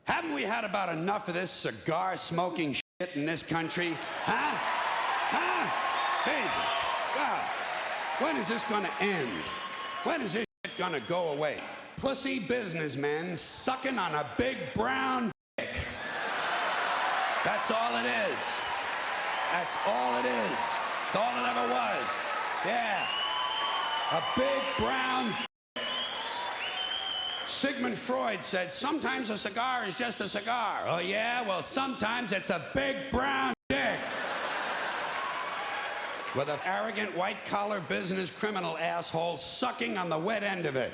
Haven't we had about enough of this cigar-smoking shit in this country? Huh? Jesus. God. When is this gonna end? When is this shit gonna go away? Pussy businessmen sucking on a big brown dick. That's all it is. That's all it is. That's all it ever was. Yeah. A big brown dick. Sigmund Freud said, sometimes a cigar is just a cigar. Oh yeah? Well, sometimes it's a big brown dick. With an arrogant white-collar business criminal asshole sucking on the wet end of it.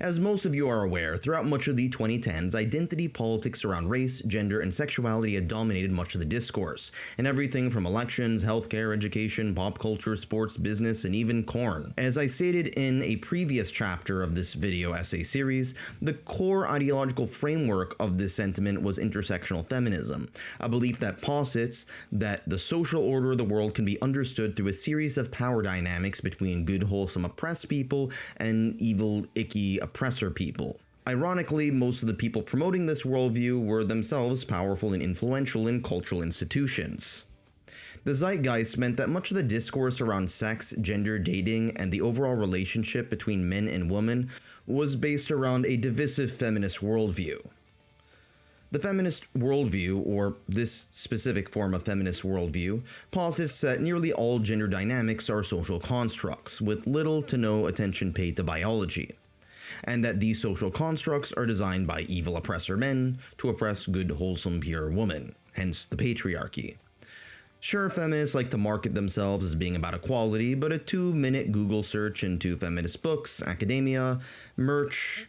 As most of you are aware, throughout much of the 2010s, identity politics around race, gender, and sexuality had dominated much of the discourse, in everything from elections, healthcare, education, pop culture, sports, business, and even corn. As I stated in a previous chapter of this video essay series, the core ideological framework of this sentiment was intersectional feminism, a belief that posits that the social order of the world can be understood through a series of power dynamics between good, wholesome, oppressed people and evil, icky, oppressor people. Ironically, most of the people promoting this worldview were themselves powerful and influential in cultural institutions. The zeitgeist meant that much of the discourse around sex, gender, dating, and the overall relationship between men and women was based around a divisive feminist worldview. The feminist worldview, or this specific form of feminist worldview, posits that nearly all gender dynamics are social constructs, with little to no attention paid to biology, and that these social constructs are designed by evil oppressor men to oppress good, wholesome, pure women, hence the patriarchy. Sure, feminists like to market themselves as being about equality, but a 2-minute Google search into feminist books, academia, merch,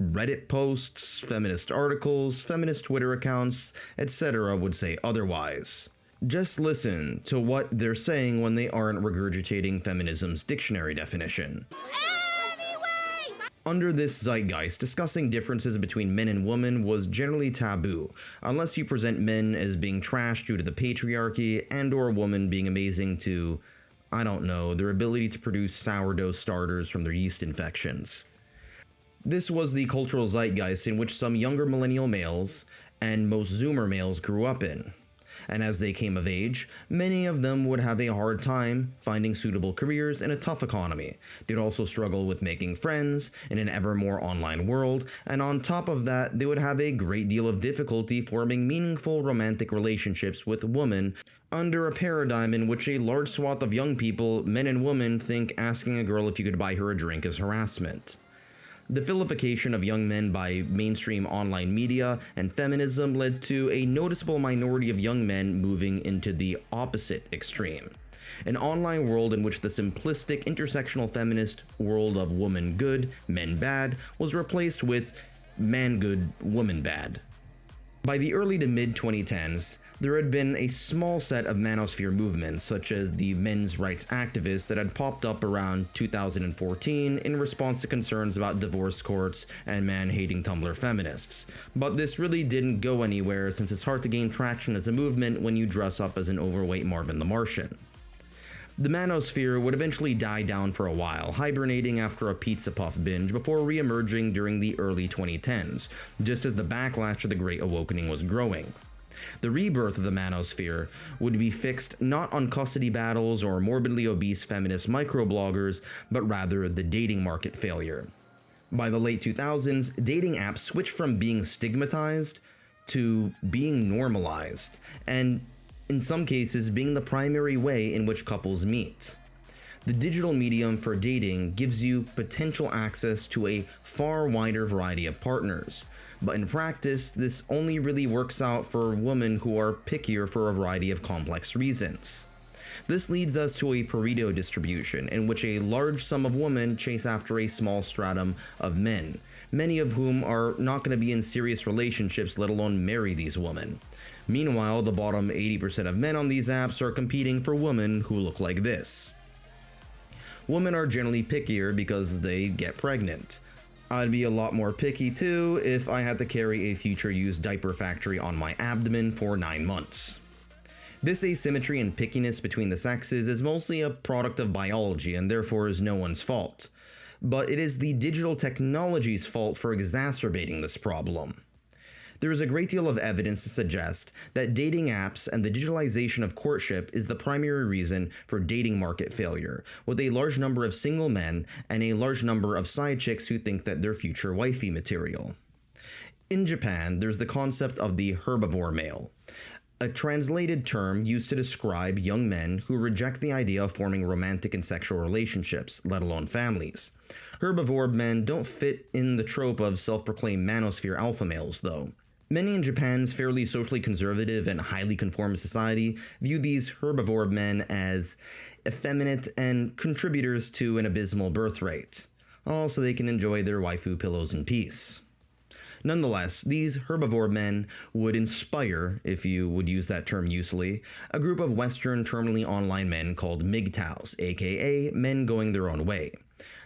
Reddit posts, feminist articles, feminist Twitter accounts, etc. would say otherwise. Just listen to what they're saying when they aren't regurgitating feminism's dictionary definition. Under this zeitgeist, discussing differences between men and women was generally taboo, unless you present men as being trash due to the patriarchy and/or women being amazing to, I don't know, their ability to produce sourdough starters from their yeast infections. This was the cultural zeitgeist in which some younger millennial males and most Zoomer males grew up in. And as they came of age, many of them would have a hard time finding suitable careers in a tough economy. They'd also struggle with making friends in an ever more online world, and on top of that, they would have a great deal of difficulty forming meaningful romantic relationships with women under a paradigm in which a large swath of young people, men and women, think asking a girl if you could buy her a drink is harassment. The vilification of young men by mainstream online media and feminism led to a noticeable minority of young men moving into the opposite extreme. An online world in which the simplistic intersectional feminist world of woman good, men bad was replaced with man good, woman bad. By the early to mid-2010s, there had been a small set of Manosphere movements, such as the men's rights activists that had popped up around 2014 in response to concerns about divorce courts and man-hating Tumblr feminists. But this really didn't go anywhere, since it's hard to gain traction as a movement when you dress up as an overweight Marvin the Martian. The Manosphere would eventually die down for a while, hibernating after a pizza puff binge before re-emerging during the early 2010s, just as the backlash of the Great Awakening was growing. The rebirth of the Manosphere would be fixed not on custody battles or morbidly obese feminist microbloggers, but rather the dating market failure. By the late 2000s, dating apps switched from being stigmatized to being normalized, and in some cases being the primary way in which couples meet. The digital medium for dating gives you potential access to a far wider variety of partners, but in practice, this only really works out for women who are pickier for a variety of complex reasons. This leads us to a Pareto distribution, in which a large sum of women chase after a small stratum of men, many of whom are not going to be in serious relationships, let alone marry these women. Meanwhile, the bottom 80% of men on these apps are competing for women who look like this. Women are generally pickier because they get pregnant. I'd be a lot more picky too if I had to carry a future use diaper factory on my abdomen for 9 months. This asymmetry and pickiness between the sexes is mostly a product of biology and therefore is no one's fault. But it is the digital technology's fault for exacerbating this problem. There is a great deal of evidence to suggest that dating apps and the digitalization of courtship is the primary reason for dating market failure, with a large number of single men and a large number of side chicks who think that they're future wifey material. In Japan, there's the concept of the herbivore male, a translated term used to describe young men who reject the idea of forming romantic and sexual relationships, let alone families. Herbivore men don't fit in the trope of self-proclaimed manosphere alpha males, though. Many in Japan's fairly socially conservative and highly conformist society view these herbivore men as effeminate and contributors to an abysmal birth rate, all so they can enjoy their waifu pillows in peace. Nonetheless, these herbivore men would inspire, if you would use that term usefully, a group of Western terminally online men called MGTOWs, aka men going their own way.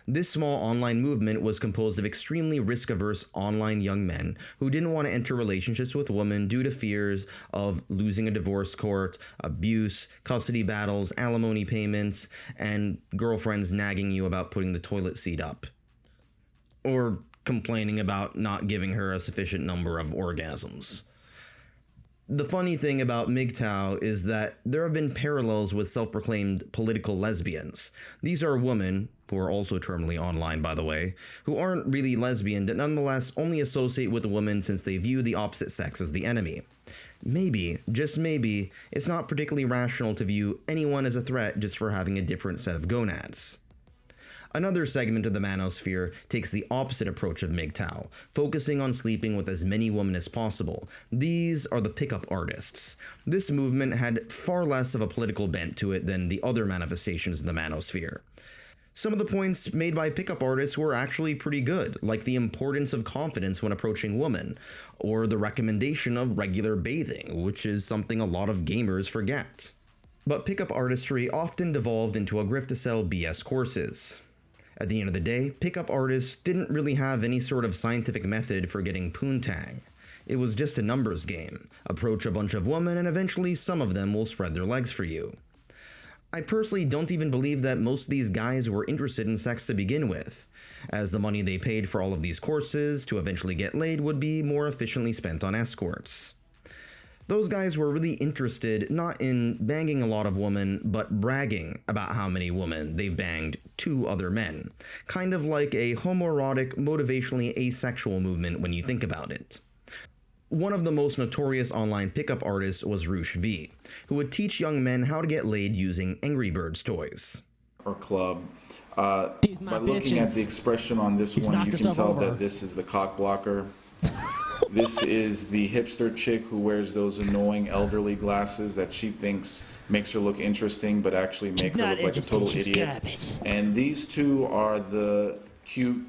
This small online movement was composed of extremely risk-averse online young men who didn't want to enter relationships with women due to fears of losing a divorce court, abuse, custody battles, alimony payments, and girlfriends nagging you about putting the toilet seat up. Or complaining about not giving her a sufficient number of orgasms. The funny thing about MGTOW is that there have been parallels with self-proclaimed political lesbians. These are women, who are also terminally online by the way, who aren't really lesbian but nonetheless only associate with women since they view the opposite sex as the enemy. Maybe, just maybe, it's not particularly rational to view anyone as a threat just for having a different set of gonads. Another segment of the manosphere takes the opposite approach of MGTOW, focusing on sleeping with as many women as possible. These are the pickup artists. This movement had far less of a political bent to it than the other manifestations in the manosphere. Some of the points made by pickup artists were actually pretty good, like the importance of confidence when approaching women, or the recommendation of regular bathing, which is something a lot of gamers forget. But pickup artistry often devolved into a grift to sell BS courses. At the end of the day, pickup artists didn't really have any sort of scientific method for getting poontang. It was just a numbers game. Approach a bunch of women and eventually some of them will spread their legs for you. I personally don't even believe that most of these guys were interested in sex to begin with, as the money they paid for all of these courses to eventually get laid would be more efficiently spent on escorts. Those guys were really interested not in banging a lot of women, but bragging about how many women they've banged to other men. Kind of like a homoerotic, motivationally asexual movement when you think about it. One of the most notorious online pickup artists was Roosh V, who would teach young men how to get laid using Angry Birds toys. Or club. By looking at the expression on this one, you can tell that this is the cock blocker. This is the hipster chick who wears those annoying elderly glasses that she thinks makes her look interesting, but actually make her look like a total idiot. And these two are the cute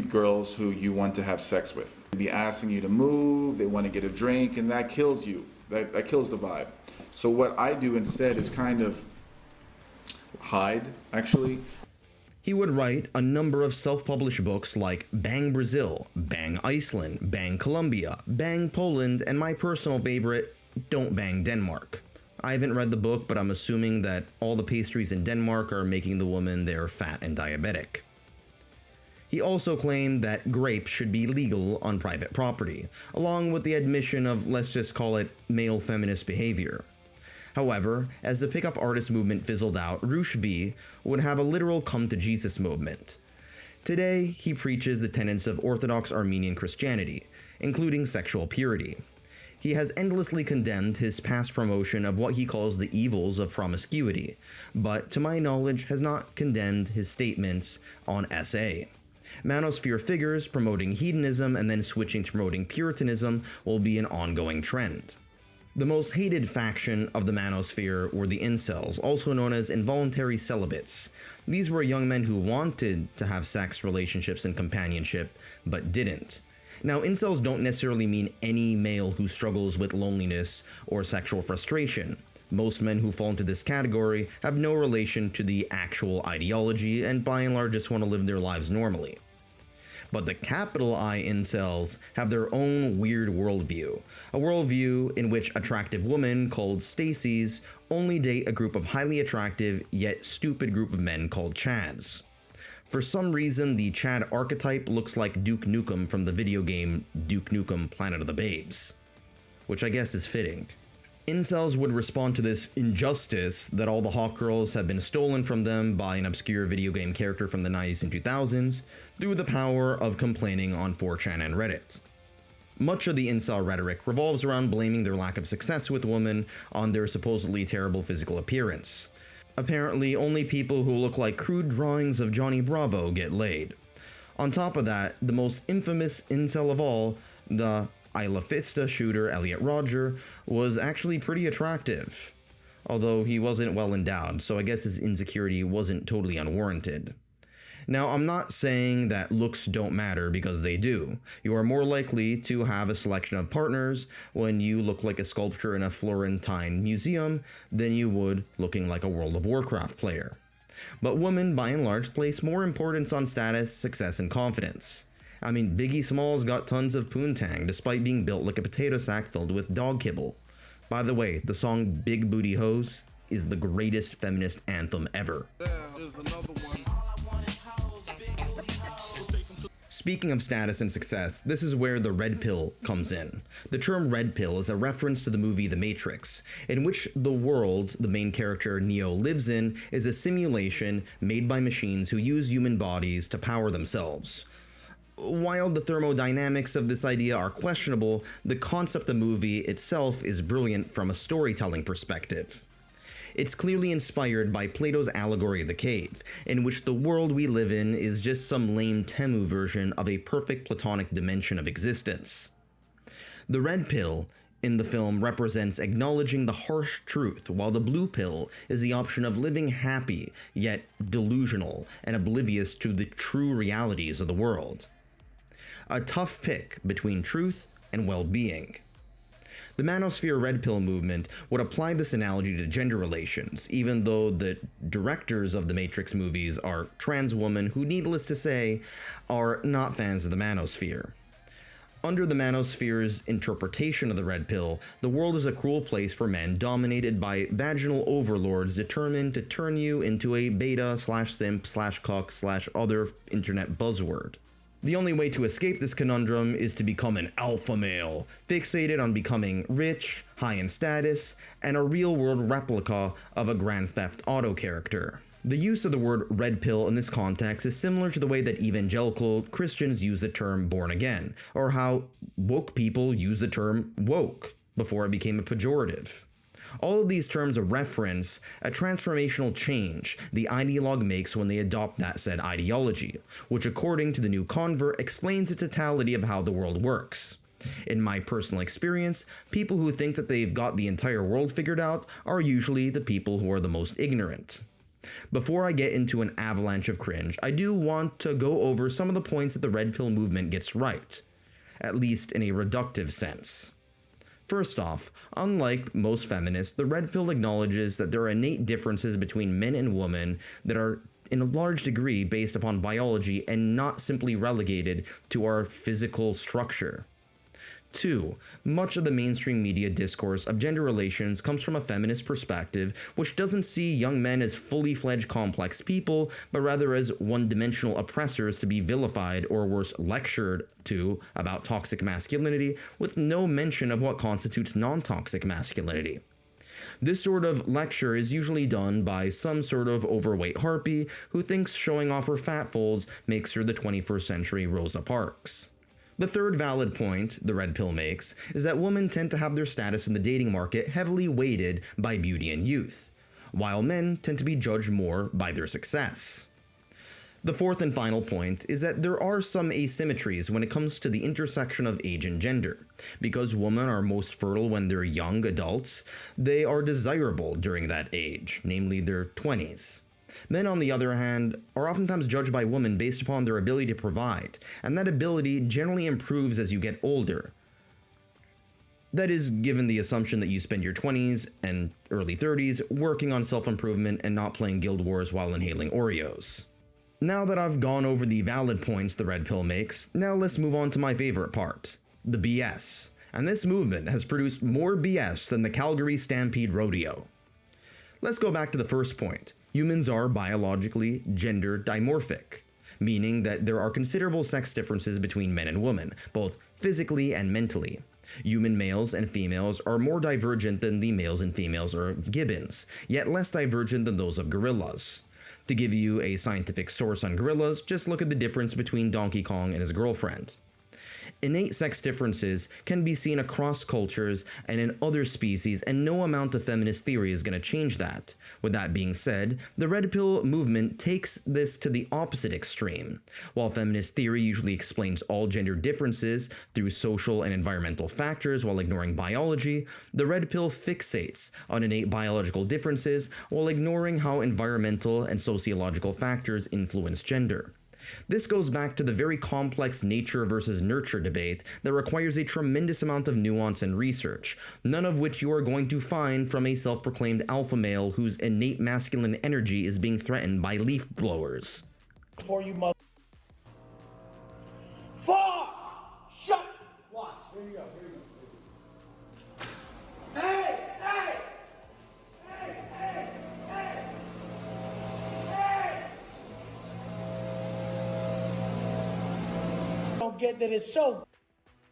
girls who you want to have sex with. They'll be asking you to move, they want to get a drink, and that kills you. That kills the vibe. So what I do instead is kind of hide, actually. He would write a number of self-published books like Bang Brazil, Bang Iceland, Bang Colombia, Bang Poland, and my personal favorite, Don't Bang Denmark. I haven't read the book, but I'm assuming that all the pastries in Denmark are making the woman there fat and diabetic. He also claimed that grapes should be legal on private property, along with the admission of, let's just call it, male feminist behavior. However, as the pickup artist movement fizzled out, Roosh V would have a literal come-to-Jesus movement. Today, he preaches the tenets of Orthodox Armenian Christianity, including sexual purity. He has endlessly condemned his past promotion of what he calls the evils of promiscuity, but to my knowledge has not condemned his statements on SA. Manosphere figures promoting hedonism and then switching to promoting Puritanism will be an ongoing trend. The most hated faction of the Manosphere were the Incels, also known as involuntary celibates. These were young men who wanted to have sex, relationships, and companionship, but didn't. Now, Incels don't necessarily mean any male who struggles with loneliness or sexual frustration. Most men who fall into this category have no relation to the actual ideology and by and large just want to live their lives normally. But the capital I Incels have their own weird worldview. A worldview in which attractive women called Stacys only date a group of highly attractive yet stupid group of men called Chads. For some reason, the Chad archetype looks like Duke Nukem from the video game Duke Nukem Planet of the Babes. which I guess is fitting. Incels would respond to this injustice that all the hot girls have been stolen from them by an obscure video game character from the 90s and 2000s through the power of complaining on 4chan and Reddit. Much of the incel rhetoric revolves around blaming their lack of success with women on their supposedly terrible physical appearance. Apparently, only people who look like crude drawings of Johnny Bravo get laid. On top of that, the most infamous incel of all, the Isla Vista shooter Elliot Rodger, was actually pretty attractive. Although he wasn't well endowed, so I guess his insecurity wasn't totally unwarranted. Now, I'm not saying that looks don't matter, because they do. You are more likely to have a selection of partners when you look like a sculpture in a Florentine museum than you would looking like a World of Warcraft player. But women, by and large, place more importance on status, success, and confidence. I mean, Biggie Smalls got tons of poontang despite being built like a potato sack filled with dog kibble. By the way, the song Big Booty Hoes is the greatest feminist anthem ever. Speaking of status and success, this is where the red pill comes in. The term red pill is a reference to the movie The Matrix, in which the world the main character Neo lives in is a simulation made by machines who use human bodies to power themselves. While the thermodynamics of this idea are questionable, the concept of the movie itself is brilliant from a storytelling perspective. It's clearly inspired by Plato's allegory of the cave, in which the world we live in is just some lame Temu version of a perfect platonic dimension of existence. The red pill in the film represents acknowledging the harsh truth, while the blue pill is the option of living happy, yet delusional and oblivious to the true realities of the world. A tough pick between truth and well-being. The Manosphere red pill movement would apply this analogy to gender relations, even though the directors of the Matrix movies are trans women who, needless to say, are not fans of the Manosphere. Under the Manosphere's interpretation of the red pill, the world is a cruel place for men dominated by vaginal overlords determined to turn you into a beta/simp/cuck/other internet buzzword. The only way to escape this conundrum is to become an alpha male, fixated on becoming rich, high in status, and a real-world replica of a Grand Theft Auto character. The use of the word red pill in this context is similar to the way that evangelical Christians use the term born again, or how woke people use the term woke before it became a pejorative. All of these terms reference a transformational change the ideologue makes when they adopt that said ideology, which according to the new convert explains the totality of how the world works. In my personal experience, people who think that they've got the entire world figured out are usually the people who are the most ignorant. Before I get into an avalanche of cringe, I do want to go over some of the points that the red pill movement gets right, at least in a reductive sense. First off, unlike most feminists, the red pill acknowledges that there are innate differences between men and women that are in a large degree based upon biology and not simply relegated to our physical structure. 2. Much of the mainstream media discourse of gender relations comes from a feminist perspective, which doesn't see young men as fully fledged complex people, but rather as one-dimensional oppressors to be vilified or worse lectured to about toxic masculinity, with no mention of what constitutes non-toxic masculinity. This sort of lecture is usually done by some sort of overweight harpy who thinks showing off her fat folds makes her the 21st century Rosa Parks. The third valid point the red pill makes is that women tend to have their status in the dating market heavily weighted by beauty and youth, while men tend to be judged more by their success. The fourth and final point is that there are some asymmetries when it comes to the intersection of age and gender. Because women are most fertile when they're young adults, they are desirable during that age, namely their 20s. Men, on the other hand, are oftentimes judged by women based upon their ability to provide, and that ability generally improves as you get older. That is, given the assumption that you spend your 20s and early 30s working on self-improvement and not playing Guild Wars while inhaling Oreos. Now that I've gone over the valid points the red pill makes, now let's move on to my favorite part, the BS. And this movement has produced more BS than the Calgary Stampede Rodeo. Let's go back to the first point. Humans are biologically gender dimorphic, meaning that there are considerable sex differences between men and women, both physically and mentally. Human males and females are more divergent than the males and females of gibbons, yet less divergent than those of gorillas. To give you a scientific source on gorillas, just look at the difference between Donkey Kong and his girlfriend. Innate sex differences can be seen across cultures and in other species, and no amount of feminist theory is going to change that. With that being said, the Red Pill movement takes this to the opposite extreme. While feminist theory usually explains all gender differences through social and environmental factors while ignoring biology, the Red Pill fixates on innate biological differences while ignoring how environmental and sociological factors influence gender. This goes back to the very complex nature versus nurture debate that requires a tremendous amount of nuance and research, none of which you are going to find from a self-proclaimed alpha male whose innate masculine energy is being threatened by leaf blowers. For you mother... Fuck! Shut! Watch. Here you go. Here you go. Hey! Hey! Hey! Hey! Hey! Hey! Don't get that it's so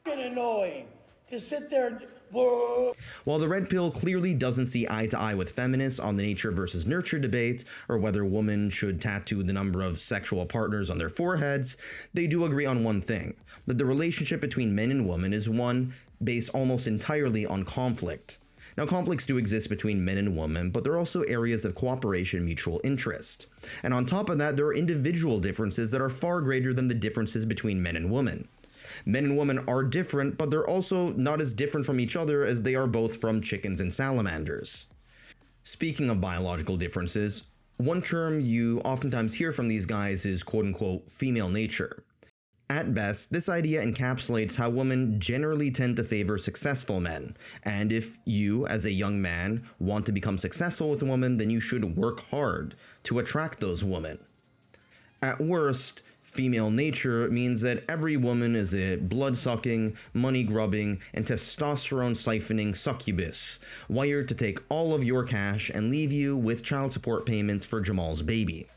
annoying to sit there and... While the Red Pill clearly doesn't see eye to eye with feminists on the nature versus nurture debate, or whether women should tattoo the number of sexual partners on their foreheads, they do agree on one thing, that the relationship between men and women is one based almost entirely on conflict. Now, conflicts do exist between men and women, but there are also areas of cooperation and mutual interest. And on top of that, there are individual differences that are far greater than the differences between men and women. Men and women are different, but they're also not as different from each other as they are both from chickens and salamanders. Speaking of biological differences, one term you oftentimes hear from these guys is quote-unquote female nature. At best, this idea encapsulates how women generally tend to favor successful men, and if you, as a young man, want to become successful with a woman, then you should work hard to attract those women. At worst, female nature means that every woman is a blood-sucking, money-grubbing, and testosterone-siphoning succubus, wired to take all of your cash and leave you with child support payments for Jamal's baby.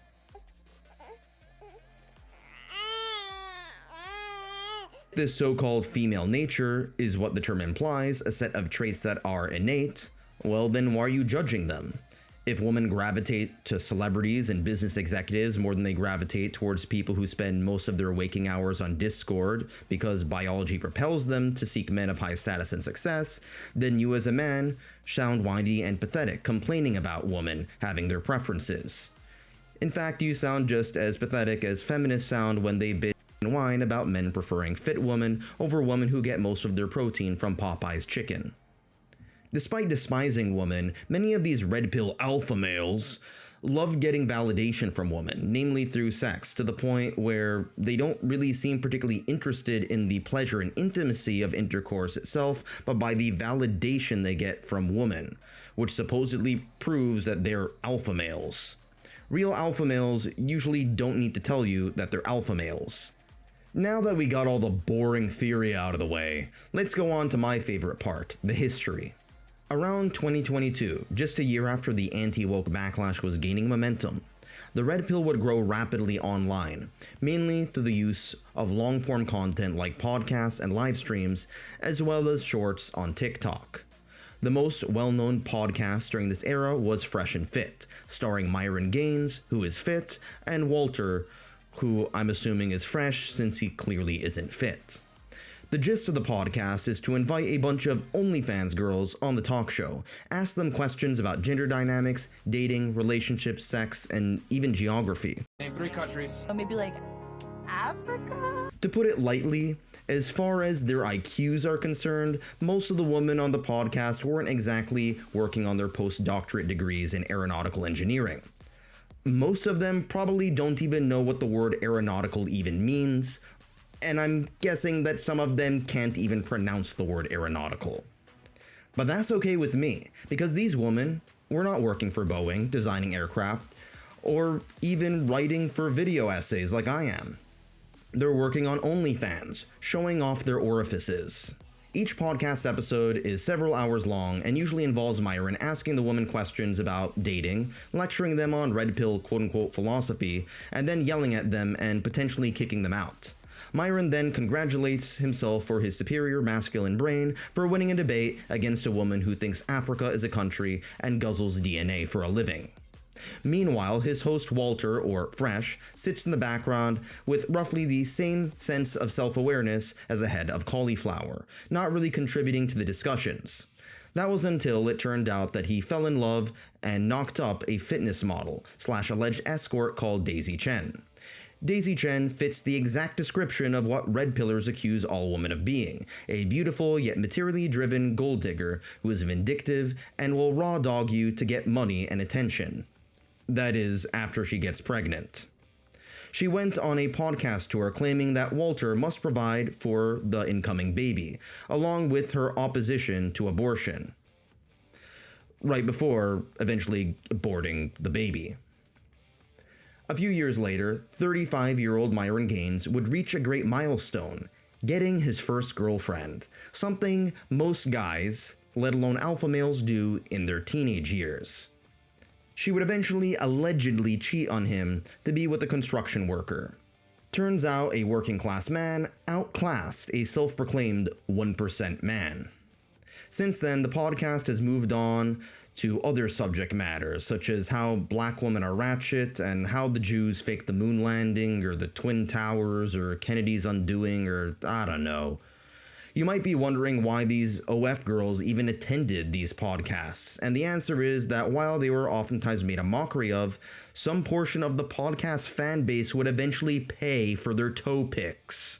This so-called female nature is what the term implies, a set of traits that are innate. Well, then why are you judging them? If women gravitate to celebrities and business executives more than they gravitate towards people who spend most of their waking hours on Discord because biology propels them to seek men of high status and success, then you as a man sound whiny and pathetic, complaining about women having their preferences. In fact, you sound just as pathetic as feminists sound when they bitch and whine about men preferring fit women over women who get most of their protein from Popeye's chicken. Despite despising women, many of these red pill alpha males love getting validation from women, namely through sex, to the point where they don't really seem particularly interested in the pleasure and intimacy of intercourse itself, but by the validation they get from women, which supposedly proves that they're alpha males. Real alpha males usually don't need to tell you that they're alpha males. Now that we got all the boring theory out of the way, let's go on to my favorite part, the history. Around 2022, just a year after the anti-woke backlash was gaining momentum, the Red Pill would grow rapidly online, mainly through the use of long-form content like podcasts and live streams, as well as shorts on TikTok. The most well-known podcast during this era was Fresh and Fit, starring Myron Gaines, who is fit, and Walter, who I'm assuming is fresh since he clearly isn't fit. The gist of the podcast is to invite a bunch of OnlyFans girls on the talk show, ask them questions about gender dynamics, dating, relationships, sex, and even geography. Name 3 countries. Maybe like Africa? To put it lightly, as far as their IQs are concerned, most of the women on the podcast weren't exactly working on their postdoctorate degrees in aeronautical engineering. Most of them probably don't even know what the word aeronautical even means, and I'm guessing that some of them can't even pronounce the word aeronautical. But that's okay with me, because these women were not working for Boeing, designing aircraft, or even writing for video essays like I am. They're working on OnlyFans, showing off their orifices. Each podcast episode is several hours long and usually involves Myron asking the woman questions about dating, lecturing them on red pill quote-unquote philosophy, and then yelling at them and potentially kicking them out. Myron then congratulates himself for his superior masculine brain for winning a debate against a woman who thinks Africa is a country and guzzles DNA for a living. Meanwhile, his host Walter, or Fresh, sits in the background with roughly the same sense of self-awareness as a head of cauliflower, not really contributing to the discussions. That was until it turned out that he fell in love and knocked up a fitness model / alleged escort called Daisy Chen. Daisy Chen fits the exact description of what red pillars accuse all women of being, a beautiful yet materially driven gold digger who is vindictive and will raw dog you to get money and attention. That is, after she gets pregnant. She went on a podcast tour claiming that Walter must provide for the incoming baby, along with her opposition to abortion, right before eventually aborting the baby. A few years later, 35-year-old Myron Gaines would reach a great milestone, getting his first girlfriend, something most guys, let alone alpha males, do in their teenage years. She would eventually allegedly cheat on him to be with a construction worker. Turns out a working class man outclassed a self-proclaimed 1% man. Since then, the podcast has moved on to other subject matters, such as how black women are ratchet and how the Jews faked the moon landing or the Twin Towers or Kennedy's undoing or I don't know. You might be wondering why these OF girls even attended these podcasts, and the answer is that while they were oftentimes made a mockery of, some portion of the podcast fan base would eventually pay for their toe picks.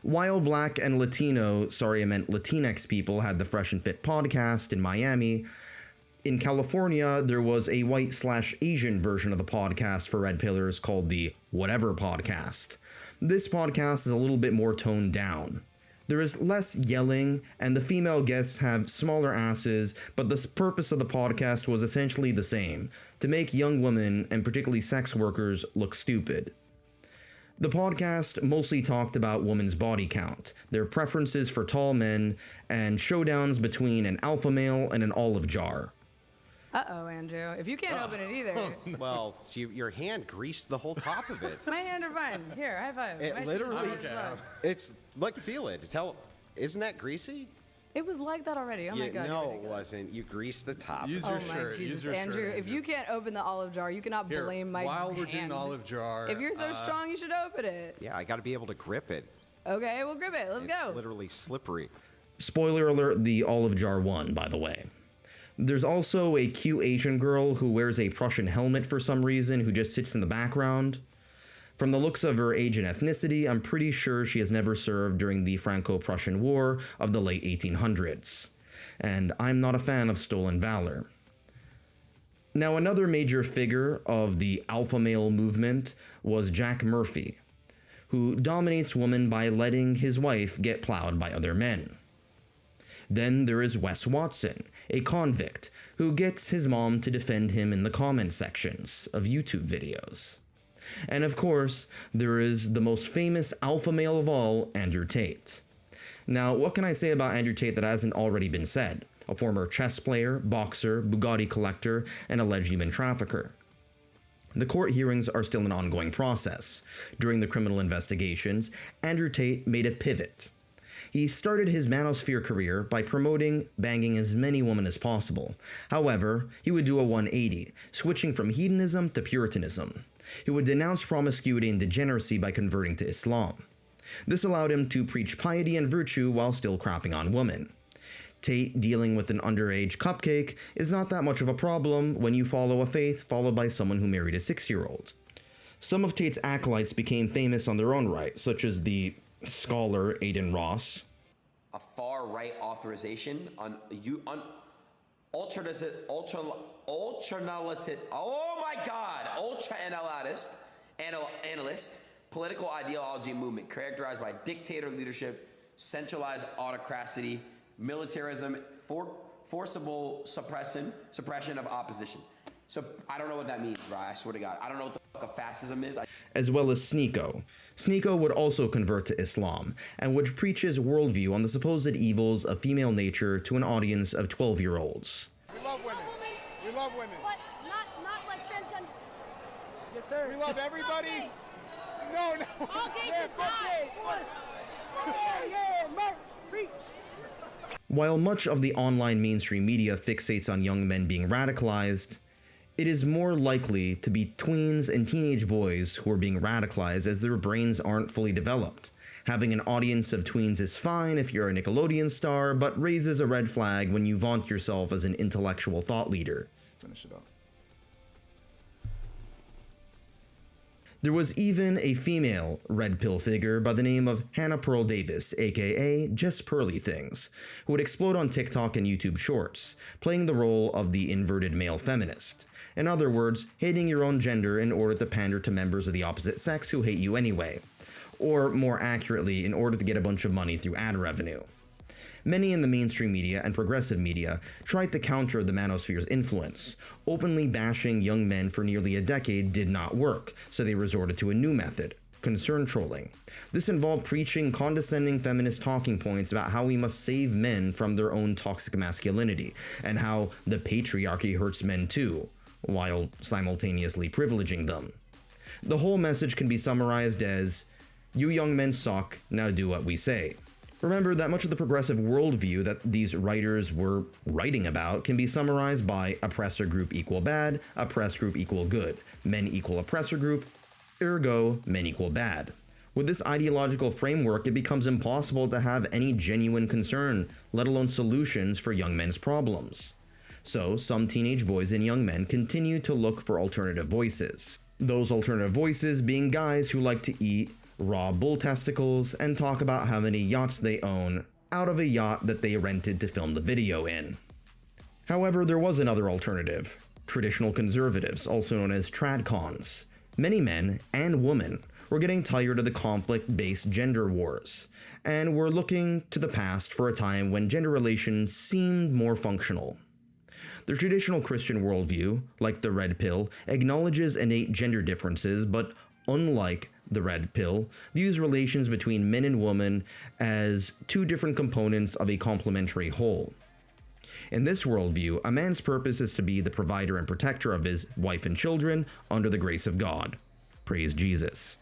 While Black and Latinx people had the Fresh and Fit podcast in Miami, in California there was a white/Asian version of the podcast for red pillars called the Whatever Podcast. This podcast is a little bit more toned down. There is less yelling, and the female guests have smaller asses, but the purpose of the podcast was essentially the same, to make young women, and particularly sex workers, look stupid. The podcast mostly talked about women's body count, their preferences for tall men, and showdowns between an alpha male and an olive jar. Uh-oh, Andrew. If you can't open it either. Well, your hand greased the whole top of it. My hand are fine. Here, high five. It literally, it's, look, feel it. Isn't that greasy? It was like that already. Oh my God. No, it wasn't. You greased the top. Use Oh your my shirt. Jesus, Use your Andrew. shirt, If you can't open the olive jar, you cannot Here, blame my while we're hand. doing olive jar. If you're so strong, you should open it. Yeah, I got to be able to grip it. Okay, we'll grip it. Let's It's go. literally slippery. Spoiler alert, the olive jar won, by the way. There's also a cute Asian girl who wears a Prussian helmet for some reason, who just sits in the background. From the looks of her age and ethnicity, I'm pretty sure she has never served during the Franco-Prussian War of the late 1800s. And I'm not a fan of stolen valor. Now, another major figure of the alpha male movement was Jack Murphy, who dominates women by letting his wife get plowed by other men. Then there is Wes Watson, a convict, who gets his mom to defend him in the comment sections of YouTube videos. And of course, there is the most famous alpha male of all, Andrew Tate. Now, what can I say about Andrew Tate that hasn't already been said? A former chess player, boxer, Bugatti collector, and alleged human trafficker. The court hearings are still an ongoing process. During the criminal investigations, Andrew Tate made a pivot. He started his Manosphere career by promoting banging as many women as possible. However, he would do a 180, switching from hedonism to puritanism. He would denounce promiscuity and degeneracy by converting to Islam. This allowed him to preach piety and virtue while still crapping on women. Tate dealing with an underage cupcake is not that much of a problem when you follow a faith followed by someone who married a 6-year-old. Some of Tate's acolytes became famous on their own right, such as the scholar Aiden Ross. A far-right authorization on ultra-analytic, oh my God, ultra-analyst political ideology movement characterized by dictator leadership, centralized autocracy, militarism, forcible suppression of opposition. So I don't know what that means, bro. I swear to God. I don't know what the fuck a fascism is. As well as Sneeko. Sneeko would also convert to Islam, and would preach his worldview on the supposed evils of female nature to an audience of 12-year-olds. We love women. We love women. But not like transgender. Yes, sir. We love everybody. no. All gangsters die. Yeah, merch, preach. While much of the online mainstream media fixates on young men being radicalized, it is more likely to be tweens and teenage boys who are being radicalized as their brains aren't fully developed. Having an audience of tweens is fine if you're a Nickelodeon star, but raises a red flag when you vaunt yourself as an intellectual thought leader. Finish it up. There was even a female red pill figure by the name of Hannah Pearl Davis, aka Just Pearly Things, who would explode on TikTok and YouTube Shorts, playing the role of the inverted male feminist. In other words, hating your own gender in order to pander to members of the opposite sex who hate you anyway. Or more accurately, in order to get a bunch of money through ad revenue. Many in the mainstream media and progressive media tried to counter the Manosphere's influence. Openly bashing young men for nearly a decade did not work, so they resorted to a new method: concern trolling. This involved preaching condescending feminist talking points about how we must save men from their own toxic masculinity, and how the patriarchy hurts men too, while simultaneously privileging them. The whole message can be summarized as, "You young men suck, now do what we say." Remember that much of the progressive worldview that these writers were writing about can be summarized by oppressor group equal bad, oppressed group equal good, men equal oppressor group, ergo men equal bad. With this ideological framework, it becomes impossible to have any genuine concern, let alone solutions for young men's problems. So, some teenage boys and young men continue to look for alternative voices. Those alternative voices being guys who like to eat raw bull testicles and talk about how many yachts they own out of a yacht that they rented to film the video in. However, there was another alternative: traditional conservatives, also known as tradcons. Many men and women were getting tired of the conflict-based gender wars, and were looking to the past for a time when gender relations seemed more functional. The traditional Christian worldview, like the Red Pill, acknowledges innate gender differences, but unlike the Red Pill, views relations between men and women as two different components of a complementary whole. In this worldview, a man's purpose is to be the provider and protector of his wife and children under the grace of God. Praise Jesus.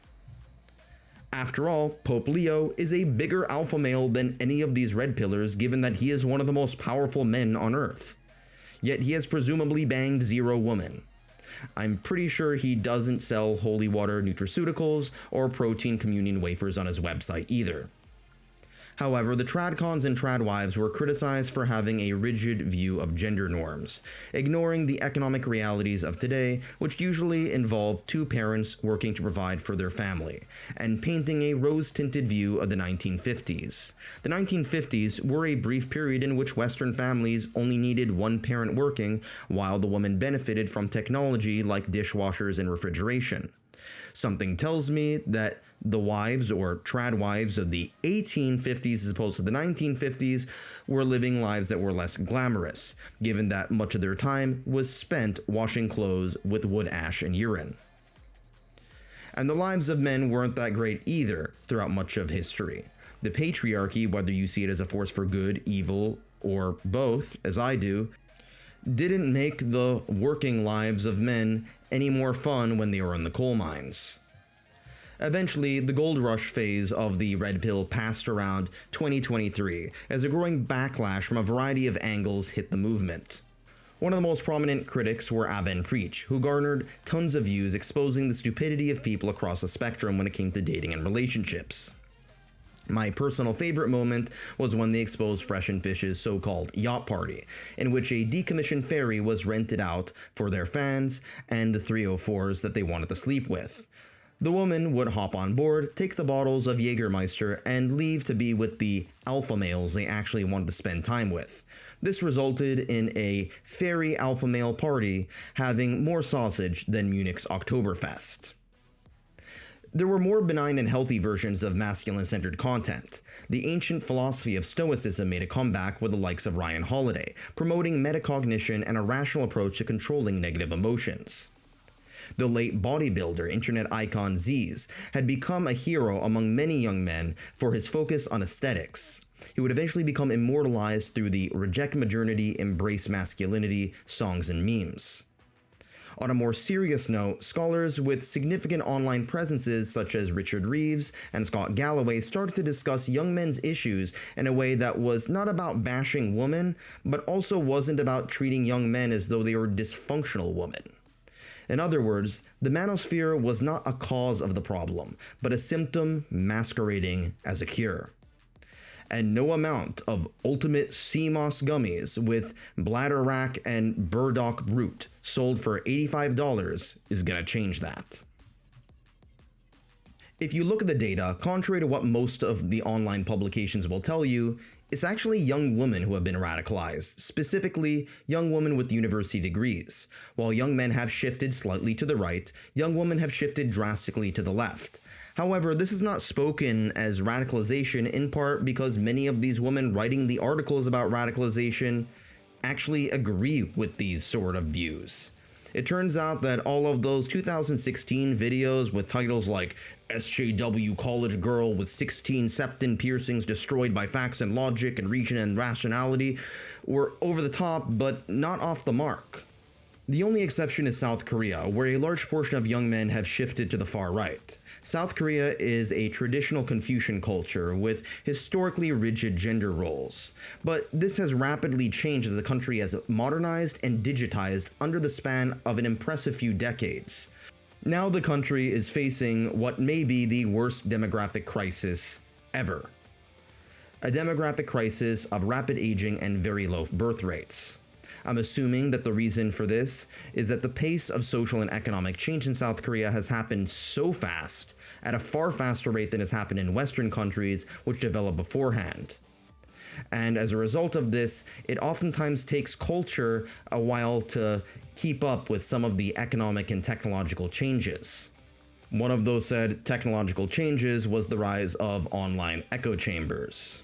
After all, Pope Leo is a bigger alpha male than any of these red pillars, given that he is one of the most powerful men on earth. Yet he has presumably banged 0 women. I'm pretty sure he doesn't sell holy water nutraceuticals or protein communion wafers on his website either. However, the tradcons and tradwives were criticized for having a rigid view of gender norms, ignoring the economic realities of today, which usually involve 2 parents working to provide for their family, and painting a rose-tinted view of the 1950s. The 1950s were a brief period in which Western families only needed 1 parent working, while the woman benefited from technology like dishwashers and refrigeration. Something tells me that the wives or trad wives of the 1850s as opposed to the 1950s were living lives that were less glamorous, given that much of their time was spent washing clothes with wood ash and urine. And the lives of men weren't that great either throughout much of history. The patriarchy, whether you see it as a force for good, evil, or both, as I do, didn't make the working lives of men any more fun when they were in the coal mines. Eventually, the gold rush phase of the Red Pill passed around 2023, as a growing backlash from a variety of angles hit the movement. One of the most prominent critics were Aben Preach, who garnered tons of views exposing the stupidity of people across the spectrum when it came to dating and relationships. My personal favorite moment was when they exposed Fresh and Fish's so-called yacht party, in which a decommissioned ferry was rented out for their fans and the 304s that they wanted to sleep with. The woman would hop on board, take the bottles of Jägermeister, and leave to be with the alpha males they actually wanted to spend time with. This resulted in a ferry alpha male party having more sausage than Munich's Oktoberfest. There were more benign and healthy versions of masculine-centered content. The ancient philosophy of Stoicism made a comeback with the likes of Ryan Holiday, promoting metacognition and a rational approach to controlling negative emotions. The late bodybuilder, internet icon Z's, had become a hero among many young men for his focus on aesthetics. He would eventually become immortalized through the Reject Modernity, Embrace Masculinity songs and memes. On a more serious note, scholars with significant online presences such as Richard Reeves and Scott Galloway started to discuss young men's issues in a way that was not about bashing women, but also wasn't about treating young men as though they were dysfunctional women. In other words, the Manosphere was not a cause of the problem, but a symptom masquerading as a cure. And no amount of ultimate sea moss gummies with bladderwrack and burdock root sold for $85 is gonna change that. If you look at the data, contrary to what most of the online publications will tell you, it's actually young women who have been radicalized, specifically young women with university degrees. While young men have shifted slightly to the right, young women have shifted drastically to the left. However, this is not spoken as radicalization in part because many of these women writing the articles about radicalization actually agree with these sort of views. It turns out that all of those 2016 videos with titles like SJW college girl with 16 septum piercings destroyed by facts and logic and reason and rationality were over the top but not off the mark. The only exception is South Korea, where a large portion of young men have shifted to the far right. South Korea is a traditional Confucian culture with historically rigid gender roles, but this has rapidly changed as the country has modernized and digitized under the span of an impressive few decades. Now the country is facing what may be the worst demographic crisis ever. A demographic crisis of rapid aging and very low birth rates. I'm assuming that the reason for this is that the pace of social and economic change in South Korea has happened so fast, at a far faster rate than has happened in Western countries which developed beforehand. And as a result of this, it oftentimes takes culture a while to keep up with some of the economic and technological changes. One of those said technological changes was the rise of online echo chambers.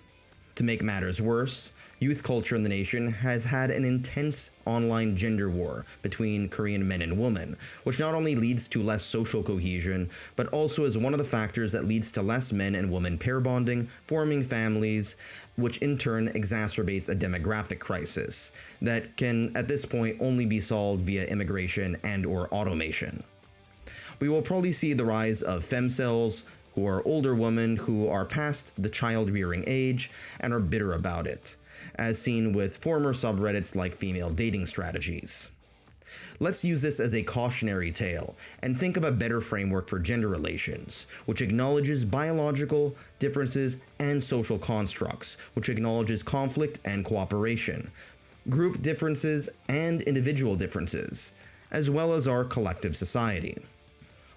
To make matters worse, youth culture in the nation has had an intense online gender war between Korean men and women, which not only leads to less social cohesion, but also is one of the factors that leads to less men and women pair bonding, forming families, which in turn exacerbates a demographic crisis that can at this point only be solved via immigration and/or automation. We will probably see the rise of femcells, who are older women who are past the child-rearing age and are bitter about it, as seen with former subreddits like female dating strategies. Let's use this as a cautionary tale and think of a better framework for gender relations, which acknowledges biological differences and social constructs, which acknowledges conflict and cooperation, group differences and individual differences, as well as our collective society.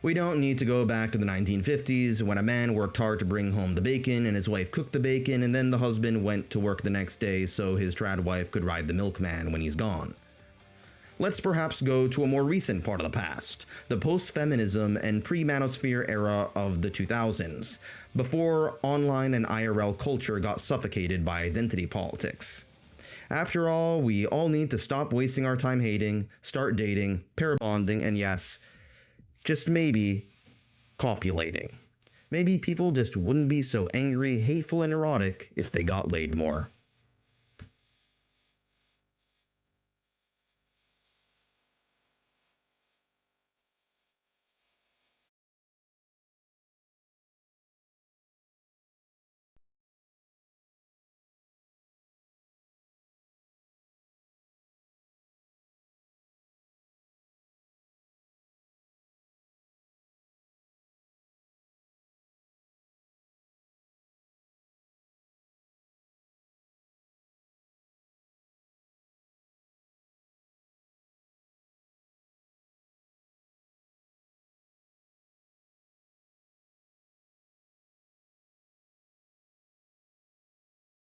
We don't need to go back to the 1950s when a man worked hard to bring home the bacon and his wife cooked the bacon and then the husband went to work the next day so his trad wife could ride the milkman when he's gone. Let's perhaps go to a more recent part of the past, the post-feminism and pre-manosphere era of the 2000s, before online and IRL culture got suffocated by identity politics. After all, we all need to stop wasting our time hating, start dating, pair bonding, and yes, just maybe, copulating. Maybe people just wouldn't be so angry, hateful, and erotic if they got laid more.